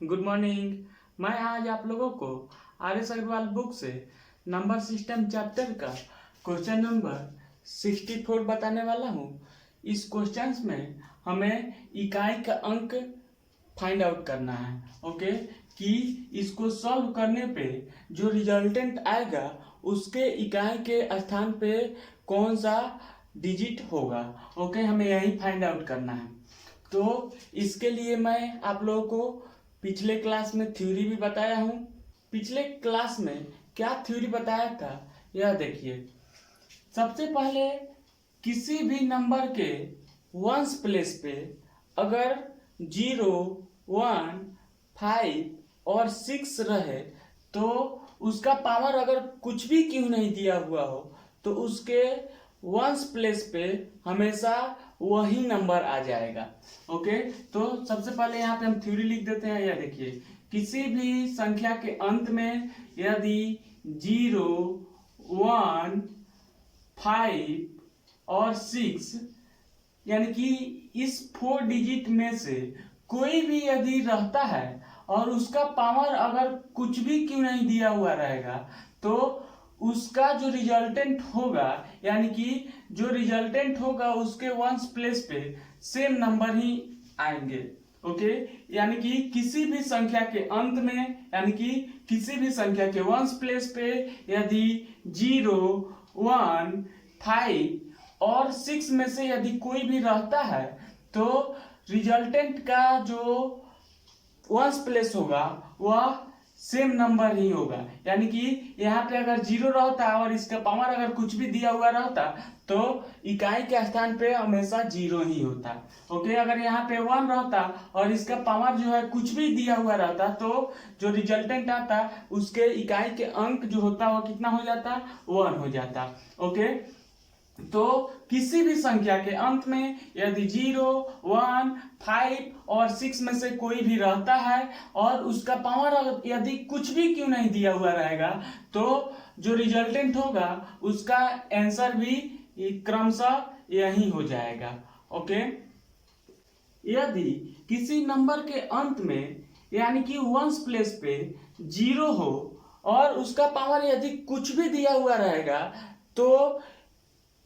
Good morning. मैं आज आप लोगों को आर.एस. अग्रवाल बुक से नंबर सिस्टम चैप्टर का क्वेश्चन नंबर 64 बताने वाला हूँ। इस क्वेश्चन में हमें इकाई का अंक फाइंड आउट करना है। ओके, कि इसको सॉल्व करने पे जो रिजल्टेंट आएगा उसके इकाई के स्थान पे कौन सा डिजिट होगा। ओके, हमें यही फाइंड आउट करना है। तो इसके लिए मैं आप लोगों को पिछले क्लास में थ्योरी भी बताया हूँ। पिछले क्लास में क्या थ्योरी बताया था यह देखिए। सबसे पहले किसी भी नंबर के वंस प्लेस पे अगर 0, 1, 5 और 6 रहे तो उसका पावर अगर कुछ भी क्यों नहीं दिया हुआ हो तो उसके वंस प्लेस पे हमेशा वही नंबर आ जाएगा। ओके, तो सबसे पहले यहाँ पे हम थ्योरी लिख देते हैं। यह देखिए, किसी भी संख्या के अंत में यदि 0, 1, 5 और 6 यानी कि इस 4 डिजिट में से कोई भी यदि रहता है और उसका पावर अगर कुछ भी क्यों नहीं दिया हुआ रहेगा तो उसका जो रिजल्टेंट होगा यानी कि जो रिजल्टेंट होगा उसके वंस प्लेस पे सेम नंबर ही आएंगे। ओके, यानी कि किसी भी संख्या के अंत में यानी कि किसी भी संख्या के वंस प्लेस पे यदि 0, 1, 5 और 6 में से यदि कोई भी रहता है तो रिजल्टेंट का जो वंस प्लेस होगा वह सेम नंबर ही होगा। यानी कि यहाँ पे अगर 0 रहता और इसका पावर अगर कुछ भी दिया हुआ रहता तो इकाई के स्थान पे हमेशा 0 ही होता। ओके, अगर यहाँ पे 1 रहता और इसका पावर जो है कुछ भी दिया हुआ रहता तो जो रिजल्टेंट आता उसके इकाई के अंक जो होता वो कितना हो जाता, 1 हो जाता। ओके, तो किसी भी संख्या के अंत में यदि 0, 1, 5 और 6 में से कोई भी रहता है और उसका पावर यदि कुछ भी क्यों नहीं दिया हुआ रहेगा तो जो रिजल्टेंट होगा उसका आंसर भी क्रमशः यही हो जाएगा। ओके, यदि किसी नंबर के अंत में यानी कि वंस प्लेस पे 0 हो और उसका पावर यदि कुछ भी दिया हुआ रहेगा तो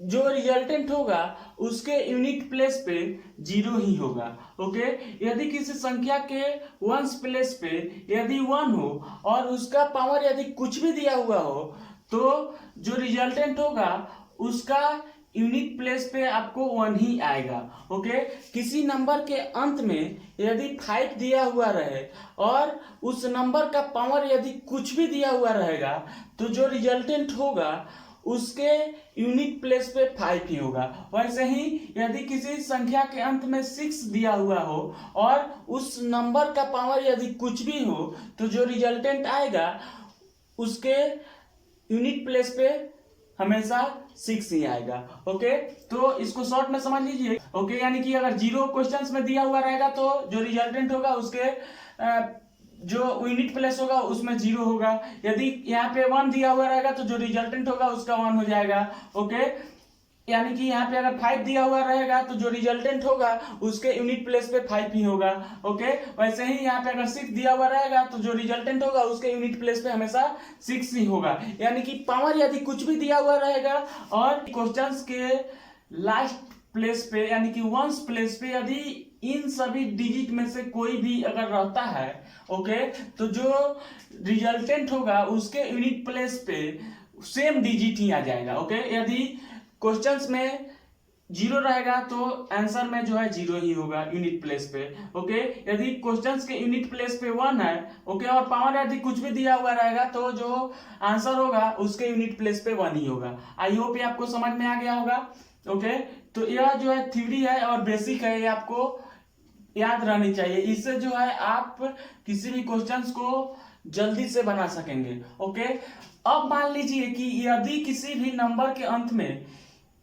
जो रिजल्टेंट होगा उसके यूनिट प्लेस पे 0 ही होगा। ओके, यदि किसी संख्या के वंस प्लेस पे यदि 1 हो और उसका पावर यदि कुछ भी दिया हुआ हो तो जो रिजल्टेंट होगा उसका यूनिट प्लेस पे आपको 1 ही आएगा। ओके, किसी नंबर के अंत में यदि 5 दिया हुआ रहे और उस नंबर का पावर यदि कुछ भी दिया हुआ रहेगा तो जो रिजल्टेंट होगा उसके यूनिट प्लेस पे 5 ही होगा। वैसे ही यदि किसी संख्या के अंत में 6 दिया हुआ हो और उस नंबर का पावर यदि कुछ भी हो तो जो रिजल्टेंट आएगा उसके यूनिट प्लेस पे हमेशा 6 ही आएगा। ओके, तो इसको शॉर्ट में समझ लीजिए। ओके, यानी कि अगर 0 क्वेश्चंस में दिया हुआ रहेगा तो जो रिजल्टेंट होगा उसके जो यूनिट प्लेस होगा उसमें 0 होगा। यदि यहाँ पे 1 दिया हुआ रहेगा तो जो रिजल्टेंट होगा उसका 1 हो जाएगा। ओके, यानी कि यहाँ पे अगर 5 दिया हुआ रहेगा तो जो रिजल्टेंट होगा उसके यूनिट प्लेस पे 5 ही होगा। ओके, वैसे ही यहाँ पे अगर 6 दिया हुआ रहेगा तो जो रिजल्टेंट होगा उसके यूनिट प्लेस पे हमेशा 6 ही होगा। यानी कि पावर यदि कुछ भी दिया हुआ रहेगा और क्वेश्चंस के लास्ट प्लेस पे यानी कि वंस प्लेस पे यदि इन सभी डिजिट में से कोई भी अगर रहता है ओके, तो जो रिजल्टेंट होगा उसके यूनिट प्लेस पे सेम डिजिट ही आ जाएगा। ओके, यदि क्वेश्चंस में 0 रहेगा तो आंसर में जो है 0 ही होगा यूनिट प्लेस पे। ओके, यदि क्वेश्चंस के यूनिट प्लेस पे 1 है ओके और पावर यदि कुछ भी दिया हुआ रहेगा तो जो आंसर होगा उसके यूनिट प्लेस पे 1 ही होगा। आई होप ये आपको समझ में आ गया होगा। ओके, तो यह जो है थ्योरी है और बेसिक है, ये आपको याद रहनी चाहिए। इससे जो है आप किसी भी क्वेश्चंस को जल्दी से बना सकेंगे। ओके, अब मान लीजिए कि यदि किसी भी नंबर के अंत में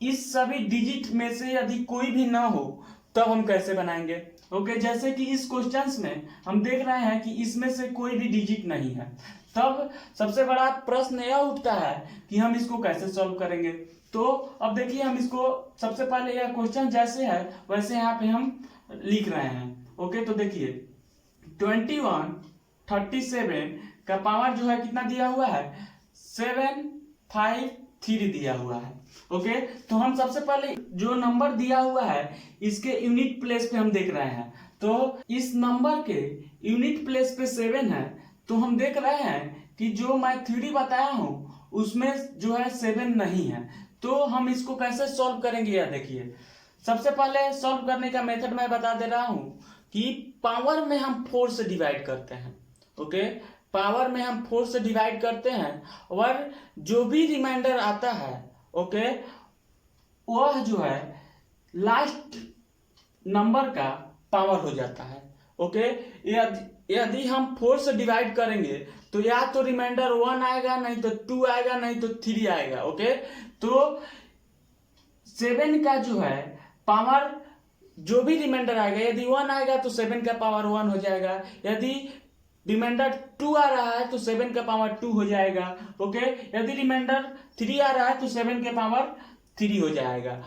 इस सभी डिजिट में से यदि कोई भी ना हो तब हम कैसे बनाएंगे। ओके, जैसे कि इस क्वेश्चंस में हम देख रहे हैं कि इसमें से कोई भी डिजिट नहीं है, तब सबसे बड़ा प्रश्न यह उठता है कि हम इसको कैसे सॉल्व करेंगे। तो अब देखिए, हम इसको सबसे पहले यह क्वेश्चन जैसे है वैसे यहाँ पे हम लिख रहे हैं। ओके, तो देखिए 21 37 का पावर जो है कितना दिया हुआ है 753 दिया हुआ है। ओके, तो हम सबसे पहले जो नंबर दिया हुआ है इसके यूनिट प्लेस पे हम देख रहे हैं। तो इस नंबर के यूनिट प्लेस पे 7 है, तो हम देख रहे हैं कि जो मैं थ्योरी बताया हूं उसमें जो है 7 नहीं है। तो हम इसको कैसे सॉल्व करेंगे, यह देखिए। सबसे पहले सॉल्व करने का मेथड मैं बता दे रहा हूं कि पावर में हम 4 से डिवाइड करते हैं। ओके, पावर में हम 4 से डिवाइड करते हैं और जो भी रिमाइंडर आता है ओके वह जो है लास्ट नंबर का पावर हो जाता है। ओके, यदि हम 4 से डिवाइड करेंगे तो या तो रिमाइंडर 1 आएगा, नहीं तो 2 आएगा, नहीं तो 3 आएगा। ओके, तो 7 का जो है पावर जो भी रिमाइंडर आएगा, यदि 1 आएगा तो 7 का पावर 1 हो जाएगा, यदि रिमाइंडर 2 आ रहा है तो 7 का पावर 2 हो जाएगा। ओके, यदि रिमाइंडर 3 आ रहा है तो 7 के पावर 3 हो जाएगा।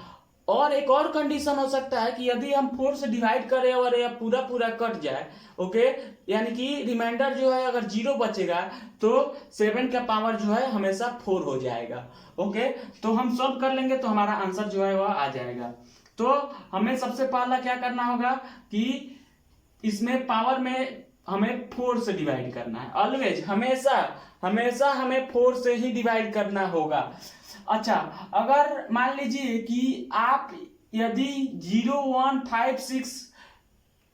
और एक और कंडीशन हो सकता है कि यदि हम 4 से डिवाइड करें और यह पूरा पूरा कट जाए, ओके, यानी कि रिमाइंडर जो है अगर 0 बचेगा तो 7 का पावर जो है हमेशा 4 हो जाएगा। ओके, तो हम सॉल्व कर लेंगे तो हमारा आंसर जो है वह आ जाएगा। तो हमें सबसे पहला क्या करना होगा कि इसमें पावर में हमें 4 से डिवाइड करना है। ऑलवेज हमेशा हमें 4 से ही डिवाइड करना होगा। अच्छा, अगर मान लीजिए कि आप यदि 0 1 5 6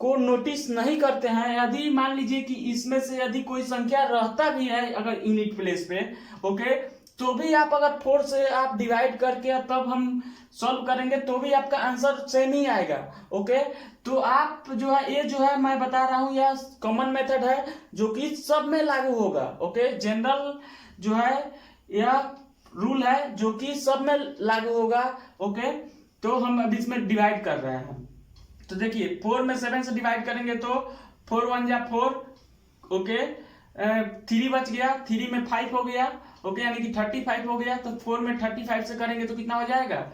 को नोटिस नहीं करते हैं, यदि मान लीजिए कि इसमें से यदि कोई संख्या रहता भी है अगर यूनिट प्लेस पे, ओके, तो भी आप अगर 4 से आप डिवाइड करके तब हम सॉल्व करेंगे तो भी आपका आंसर सेम ही आएगा। ओके, तो आप जो है ये जो है मैं बता रहा हूं यह कॉमन मेथड है जो कि सब में लागू होगा। ओके, जनरल जो है यह रूल है जो कि सब में लागू होगा। ओके, तो हम अब इसमें डिवाइड कर रहे हैं। तो देखिए 4 में 7 से डिवाइड करेंगे तो 4 1 जा 4। ओके, 3 बच गया, 3 में 5 हो गया। ओके, यानी कि 35 हो गया। तो 4 में 35 से करेंगे तो कितना हो जाएगा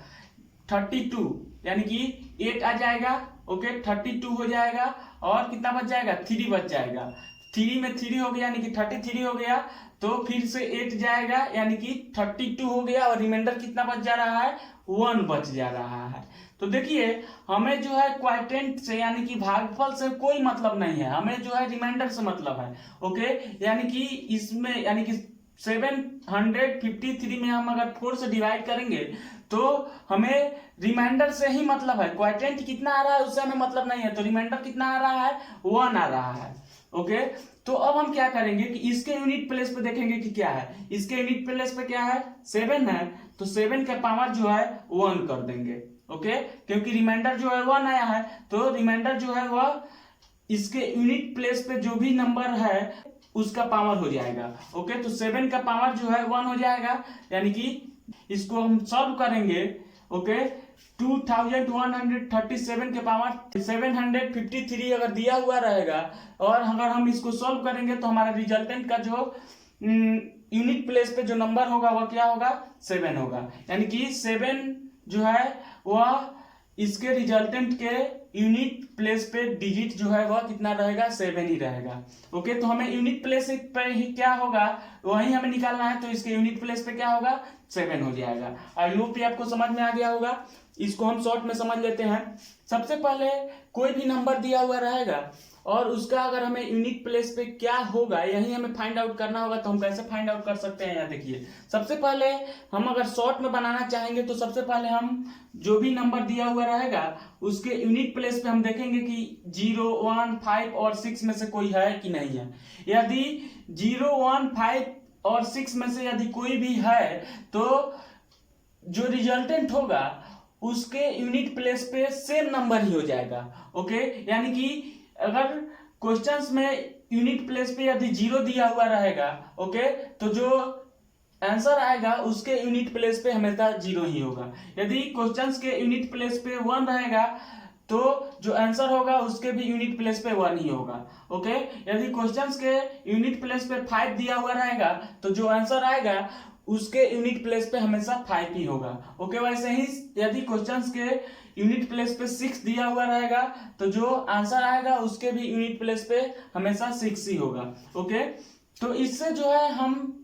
32, यानी कि 8 आ जाएगा। ओके, 32 हो जाएगा और कितना बच जाएगा 3 बच जाएगा। 3 में 3 हो गया यानी कि 33 हो गया। तो फिर से 8 जाएगा यानी कि 32 हो गया और रिमाइंडर कितना बच जा रहा है 1 बच जा रहा है। तो देखिए हमें जो है क्वाइटेंट से यानी कि भागफल से कोई मतलब नहीं है, हमें जो है रिमाइंडर से मतलब है। ओके, यानी कि इसमें यानी कि 753 में हम अगर 4 से डिवाइड करेंगे तो हमें रिमाइंडर से ही मतलब है, क्वाइटेंट कितना आ रहा है उससे हमें मतलब नहीं है। तो रिमाइंडर कितना आ रहा है 1 आ रहा है। ओके, तो अब हम क्या करेंगे कि इसके यूनिट प्लेस पे देखेंगे कि क्या है। इसके यूनिट प्लेस पे क्या है 7 है, तो 7 का पावर जो है 1 कर देंगे। ओके, क्योंकि रिमाइंडर जो है 1 आया है तो रिमाइंडर जो है वह इसके यूनिट प्लेस पे जो भी नंबर है उसका पावर हो जाएगा। ओके, तो 7 का पावर जो है 1 हो जाएगा, यानी कि इसको हम सॉल्व करेंगे। ओके, 2137 के पावर 753 अगर दिया हुआ रहेगा और अगर हम इसको सॉल्व करेंगे तो हमारा रिजल्टेंट का जो यूनिट प्लेस पे जो नंबर होगा वह क्या होगा 7 होगा, यानी कि 7 जो है वह इसके रिजल्टेंट के यूनिट प्लेस पे डिजिट जो है वह कितना रहेगा 7 ही रहेगा। ओके, तो हमें यूनिट प्लेस पे ही क्या होगा वही हमें निकालना है, तो इसके यूनिट प्लेस पे क्या होगा 7 हो जाएगा। आई होप ये आपको समझ में आ गया होगा। इसको हम शॉर्ट में समझ लेते हैं। सबसे पहले कोई भी नंबर दिया हुआ रहेगा और उसका अगर हमें यूनिट प्लेस पे क्या होगा यही हमें फाइंड आउट करना होगा। तो हम कैसे फाइंड आउट कर सकते हैं, यहाँ देखिए। सबसे पहले हम अगर शॉर्ट में बनाना चाहेंगे तो सबसे पहले हम जो भी नंबर दिया हुआ रहेगा उसके यूनिट प्लेस पे हम देखेंगे कि 0 1 5 और 6 में से कोई है कि नहीं है। यदि 0 1 5 और 6 में से यदि कोई भी है तो जो रिजल्टेंट होगा उसके यूनिट प्लेस पे सेम नंबर ही हो जाएगा। ओके, यानी कि अगर क्वेश्चंस में यूनिट प्लेस पे यदि 0 दिया हुआ रहेगा, ओके, तो जो आंसर आएगा उसके यूनिट प्लेस पे हमेशा 0 ही होगा। यदि क्वेश्चंस के यूनिट प्लेस पे 1 रहेगा तो जो आंसर होगा उसके भी यूनिट प्लेस पे 1 ही होगा। ओके, यदि क्वेश्चंस के यूनिट प्लेस पे 5 दिया हुआ रहेगा तो जो आंसर आएगा उसके यूनिट प्लेस पे हमेशा 5 ही होगा। ओके, वैसे ही यदि क्वेश्चंस के यूनिट प्लेस पे 6 दिया हुआ रहेगा तो जो आंसर आएगा उसके भी यूनिट प्लेस पे हमेशा 6 ही होगा। ओके, तो इससे जो है हम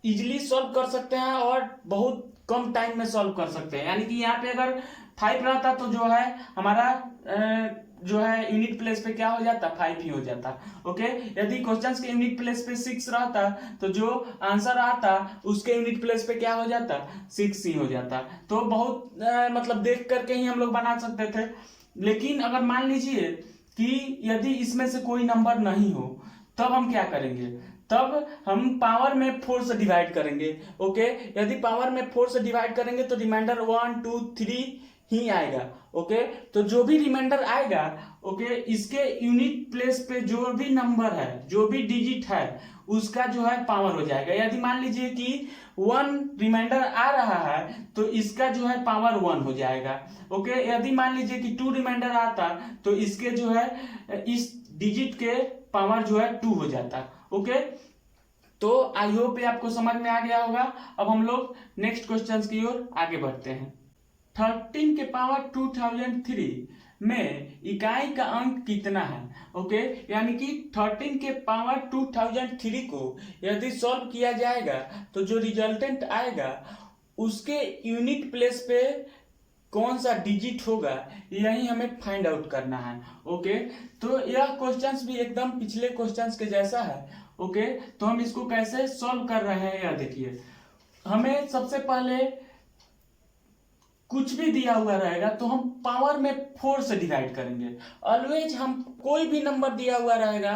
इजिली सॉल्व कर सकते हैं और बहुत कम टाइम में सॉल्व कर सकते हैं। यानी कि यहाँ पे अगर 5 रहता तो जो है हमारा जो है यूनिट प्लेस पे क्या हो जाता, 5 ही हो जाता। ओके, यदि क्वेश्चंस के यूनिट प्लेस पे 6 रहता तो जो आंसर आता उसके यूनिट प्लेस पे क्या हो जाता, 6 ही हो जाता। तो बहुत मतलब देख करके ही हम लोग बना सकते थे। लेकिन अगर मान लीजिए कि यदि इसमें से कोई नंबर नहीं हो तब हम क्या करेंगे, तब हम पावर में 4 से डिवाइड करेंगे। ओके, यदि पावर में 4 से डिवाइड करेंगे तो रिमाइंडर 1 2 3 ही आएगा। ओके, तो जो भी रिमाइंडर आएगा, ओके, इसके यूनिट प्लेस पे जो भी नंबर है, जो भी डिजिट है उसका जो है पावर हो जाएगा। यदि मान लीजिए कि 1 रिमाइंडर आ रहा है तो इसका जो है पावर 1 हो जाएगा। ओके, यदि मान लीजिए कि 2 रिमाइंडर आता तो इसके जो है इस डिजिट के पावर जो है 2 हो जाता। ओके, तो आई होप ये आपको समझ में आ गया होगा। अब हम लोग नेक्स्ट क्वेश्चंस की ओर आगे बढ़ते हैं। 13 के पावर 2003 में इकाई का अंक कितना है? ओके, यानी कि 13 के पावर 2003 को यदि सॉल्व किया जाएगा तो जो रिजल्टेंट आएगा उसके यूनिट प्लेस पे कौन सा डिजिट होगा यही हमें फाइंड आउट करना है। ओके, तो यह क्वेश्चंस भी एकदम पिछले क्वेश्चंस के जैसा है। ओके, तो हम इसको कैसे सॉल्व कर रहे हैं यह देखिए। हमें सबसे पहले कुछ भी दिया हुआ रहेगा तो हम पावर में 4 से डिवाइड करेंगे। ऑलवेज हम कोई भी नंबर दिया हुआ रहेगा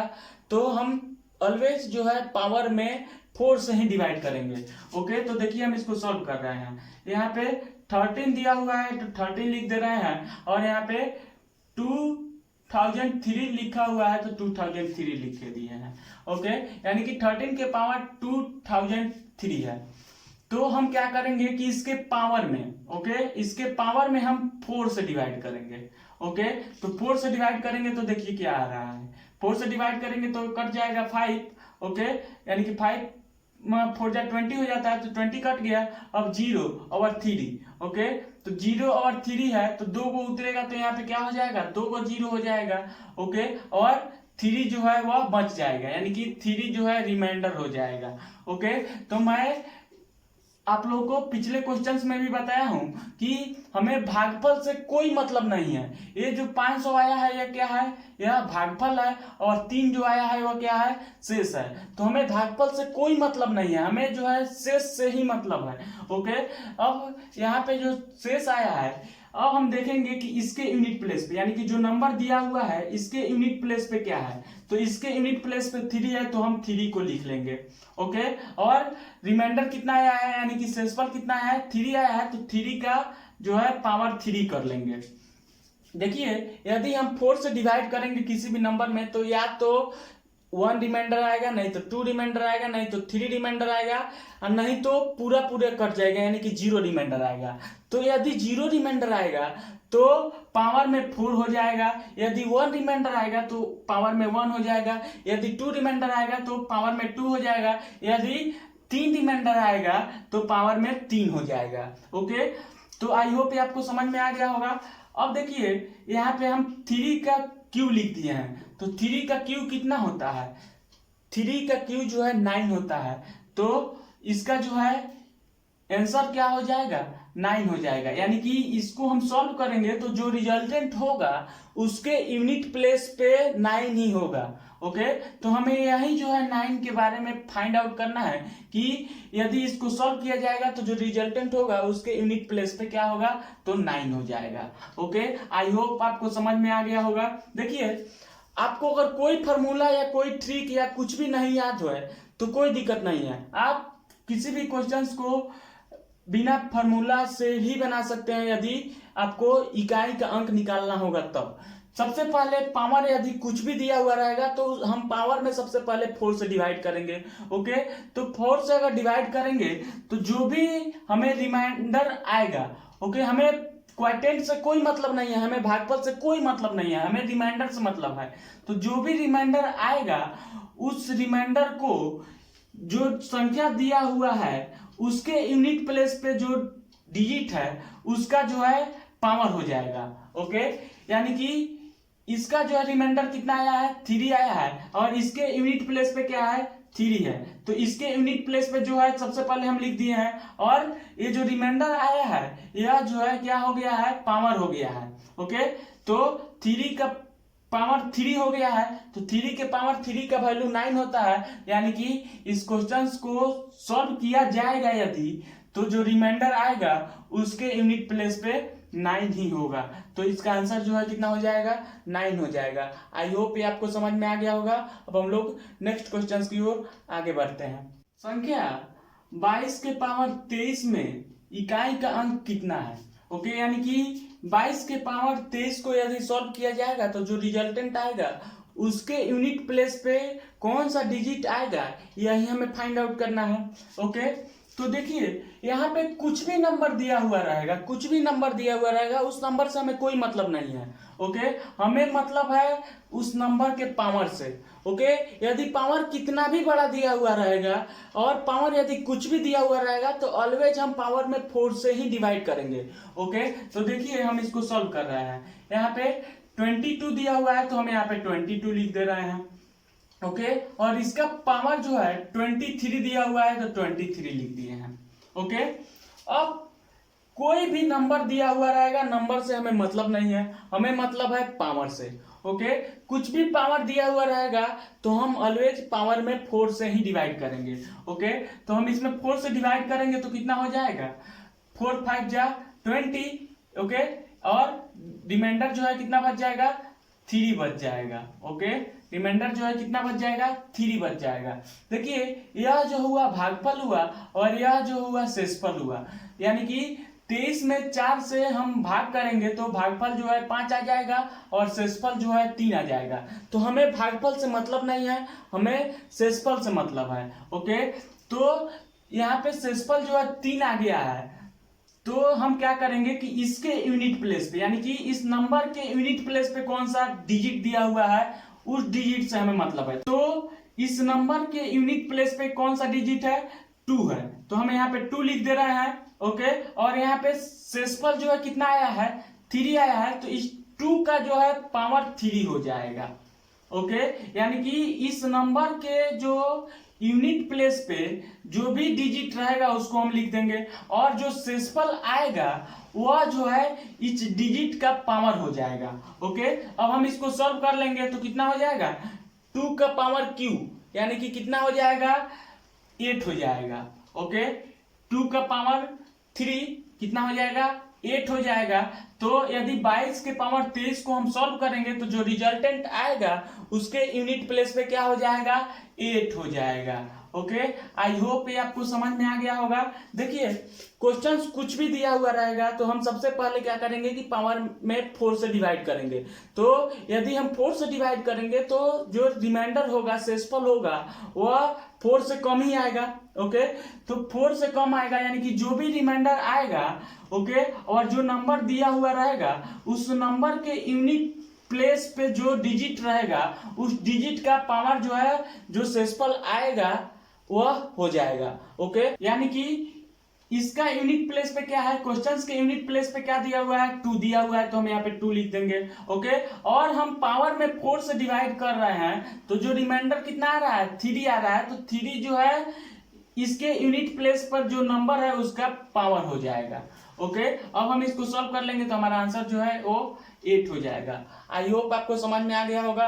तो हम ऑलवेज जो है पावर में 4 से ही डिवाइड करेंगे। ओके, तो देखिए हम इसको सॉल्व कर रहे हैं। यहाँ पे 13 दिया हुआ है तो 13 लिख दे रहे हैं और यहाँ पे 2003 लिखा हुआ है तो 2003 लिख के दिए हैं। ओके, यानी कि 13 के पावर 2003 है। तो हम क्या करेंगे कि इसके पावर में, ओके, इसके पावर में हम 4 से डिवाइड करेंगे। ओके, तो 4 से डिवाइड करेंगे तो देखिए क्या आ रहा है। 4 से डिवाइड करेंगे तो कट जाएगा 5। ओके, यानी कि 5 4 जा 20 हो जाता है तो 20 कट गया। अब 0 और 3। ओके, तो 0 और 3 है तो 2 को उतरेगा तो यहाँ पे क्या हो जाएगा, 2 को 0 हो जाएगा। ओके, और 3 जो है वह बच जाएगा, यानी कि 3 जो है रिमाइंडर हो जाएगा। ओके, तो मैं आप लोगों को पिछले क्वेश्चंस में भी बताया हूं कि हमें भागफल से कोई मतलब नहीं है। ये जो 500 आया है यह क्या है, यह भागफल है, और 3 जो आया है वह क्या है, शेष है। तो हमें भागफल से कोई मतलब नहीं है, हमें जो है शेष से ही मतलब है। ओके, अब यहाँ पे जो शेष आया है अब हम देखेंगे कि इसके यूनिट प्लेस पे, यानी कि जो नंबर दिया हुआ है इसके यूनिट प्लेस पे क्या है। तो इसके यूनिट प्लेस पे 3 है तो हम 3 को लिख लेंगे। ओके, और रिमाइंडर कितना आया है, यानी कि शेषफल कितना है, 3 आया है तो 3 का जो है पावर 3 कर लेंगे। देखिए यदि हम 4 से डिवाइड करेंगे किसी भी नंबर में तो या तो 1 रिमाइंडर आएगा, नहीं तो 2 रिमाइंडर आएगा, नहीं तो 3 रिमाइंडर आएगा, और नहीं तो पूरा कट जाएगा, यानी कि 0 रिमाइंडर आएगा। तो यदि 0 रिमाइंडर आएगा तो पावर में 4 हो जाएगा। यदि 1 रिमाइंडर आएगा तो पावर में 1 हो जाएगा। यदि 2 रिमाइंडर आएगा तो पावर में 2 हो जाएगा। यदि 3 रिमाइंडर आएगा तो पावर में 3 हो जाएगा। ओके, तो आई होप ये आपको समझ में आ गया होगा। अब देखिए यहाँ पे हम 3 का क्यू लिख दिए हैं तो 3 का क्यू कितना होता है, 3 का क्यू जो है 9 होता है। तो इसका जो है आंसर क्या हो जाएगा, 9 हो जाएगा। यानी कि इसको हम सॉल्व करेंगे तो जो रिजल्टेंट होगा उसके यूनिट प्लेस पे 9 ही होगा। ओके, तो हमें यही जो है 9 के बारे में फाइंड आउट करना है कि यदि इसको सॉल्व किया जाएगा तो जो रिजल्टेंट होगा उसके यूनिट प्लेस पे क्या होगा, तो 9 हो जाएगा। ओके, आई होप आपको समझ में आ गया होगा। देखिए आपको अगर कोई फॉर्मूला या कोई ट्रिक या कुछ भी नहीं याद हो तो कोई दिक्कत नहीं है, आप किसी भी क्वेश्चंस को बिना फॉर्मूला से ही बना सकते हैं। यदि आपको इकाई का अंक निकालना होगा तब सबसे पहले पावर, यदि कुछ भी दिया हुआ रहेगा तो हम पावर में सबसे पहले 4 से डिवाइड करेंगे। ओके, तो 4 से अगर डिवाइड करेंगे तो जो भी हमें रिमाइंडर आएगा, ओके, हमें क्वोटिएंट से कोई मतलब नहीं है, हमें भागफल से कोई मतलब नहीं है, हमें रिमाइंडर से मतलब है। तो जो भी रिमाइंडर आएगा उस रिमाइंडर को जो संख्या दिया हुआ है उसके यूनिट प्लेस पे जो डिजिट है उसका जो है पावर हो जाएगा। ओके, यानी कि इसका जो है रिमाइंडर कितना आया है, 3 आया है, और इसके यूनिट प्लेस पे क्या है, 3 है। तो इसके यूनिट प्लेस पे जो है सबसे पहले हम लिख दिए हैं, और ये जो रिमाइंडर आया है यह जो है क्या हो गया है, पावर हो गया है। ओके, तो 3 का पावर 3 हो गया है, तो 3 के पावर 3 का वैल्यू 9 होता है। यानी कि इस क्वेश्चन को सॉल्व किया जाएगा यदि, तो जो रिमाइंडर आएगा उसके यूनिट प्लेस पे 9 ही होगा। तो इसका आंसर जो है कितना हो जाएगा, 9 हो जाएगा। आई होप ये आपको समझ में आ गया होगा। अब हम लोग नेक्स्ट क्वेश्चन की ओर आगे बढ़ते हैं। संख्या 22 के पावर 23 में इकाई का अंक कितना है। ओके, यानी कि 22 के पावर 23 को यदि सॉल्व किया जाएगा तो जो रिजल्टेंट आएगा उसके यूनिट प्लेस पे कौन सा डिजिट आएगा, यही हमें फाइंड आउट करना है। ओके, तो देखिए यहाँ पे कुछ भी नंबर दिया हुआ रहेगा, कुछ भी नंबर दिया हुआ रहेगा, उस नंबर से हमें कोई मतलब नहीं है। ओके, हमें मतलब है उस नंबर के पावर से। ओके, यदि पावर कितना भी बड़ा दिया हुआ रहेगा और पावर यदि कुछ भी दिया हुआ रहेगा तो ऑलवेज हम पावर में 4 से ही डिवाइड करेंगे। ओके, तो देखिए हम इसको सॉल्व कर रहे हैं। यहाँ पे 22 दिया हुआ है तो हम यहाँ पे 22 लिख दे रहे हैं। ओके, और इसका पावर जो है 23 दिया हुआ है तो 23 लिख दिए हैं। ओके, अब कोई भी नंबर दिया हुआ रहेगा, नंबर से हमें मतलब नहीं है, हमें मतलब है पावर से। ओके, कुछ भी पावर दिया हुआ रहेगा तो हम ऑलवेज पावर में 4 से ही डिवाइड करेंगे। ओके, तो हम इसमें 4 से डिवाइड करेंगे तो कितना हो जाएगा, 4 5 जा 20। ओके, और रिमाइंडर जो है कितना बच जाएगा, 3 बच जाएगा। ओके, रिमाइंडर जो है कितना बच जाएगा, 3 बच जाएगा। देखिए यह जो हुआ भागफल हुआ और यह जो हुआ शेषफल हुआ, यानी कि 23 में 4 से हम भाग करेंगे तो भागफल जो है 5 आ जाएगा और शेषफल जो है 3 आ जाएगा। तो हमें भागफल से मतलब नहीं है, हमें शेषफल से मतलब है। ओके, तो यहाँ पे शेषफल जो है 3 आ गया है, तो हम क्या करेंगे कि इसके यूनिट प्लेस पे, यानी कि इस नंबर के यूनिट प्लेस पे कौन सा डिजिट दिया हुआ है उस डिजिट से हमें मतलब है। तो इस नंबर के यूनिट प्लेस पे कौन सा डिजिट है, 2 है, तो हम यहाँ पे 2 लिख दे रहे हैं। ओके, और यहाँ पे शेषफल जो है कितना आया है, 3 आया है, तो इस 2 का जो है पावर 3 हो जाएगा। ओके, यानी कि इस नंबर के जो यूनिट प्लेस पे जो भी डिजिट रहेगा उसको हम लिख देंगे, और जो शेषफल आएगा वह जो है इस डिजिट का पावर हो जाएगा। ओके, अब हम इसको सॉल्व कर लेंगे तो कितना हो जाएगा, 2 का पावर क्यू, यानी कि कितना हो जाएगा, 8 हो जाएगा। ओके, 2 का पावर 3 कितना हो जाएगा, 8 हो जाएगा। तो यदि 22 के पावर 23 को हम सॉल्व करेंगे तो जो रिजल्टेंट आएगा उसके यूनिट प्लेस पे क्या हो जाएगा, 8 हो जाएगा। ओके, आई होप ये आपको समझ में आ गया होगा। देखिए क्वेश्चंस कुछ भी दिया हुआ रहेगा तो हम सबसे पहले क्या करेंगे कि पावर में 4 से डिवाइड करेंगे। तो यदि हम 4 से डिवाइड करेंगे तो जो रिमाइंडर होगा, शेषफल होगा, वह 4 से कम ही आएगा। ओके, तो 4 से कम आएगा, यानी कि जो भी रिमाइंडर आएगा, ओके, और जो नंबर दिया हुआ रहेगा उस नंबर के यूनिट प्लेस पे जो डिजिट रहेगा उस डिजिट का पावर जो है, जो शेषफल आएगा वह हो जाएगा। ओके, यानी कि इसका यूनिट प्लेस पे क्या है, क्वेश्चंस के यूनिट प्लेस पे क्या दिया हुआ है, 2 दिया हुआ है, तो हम यहाँ पे 2 लिख देंगे। ओके, और हम पावर में 4 से डिवाइड कर रहे हैं तो जो रिमाइंडर कितना आ रहा है, 3 आ रहा है, तो 3 जो है इसके यूनिट प्लेस पर जो नंबर है उसका पावर हो जाएगा। ओके, अब हम इसको सॉल्व कर लेंगे तो हमारा आंसर जो है वो 8 हो जाएगा। आई होप आपको समझ में आ गया होगा।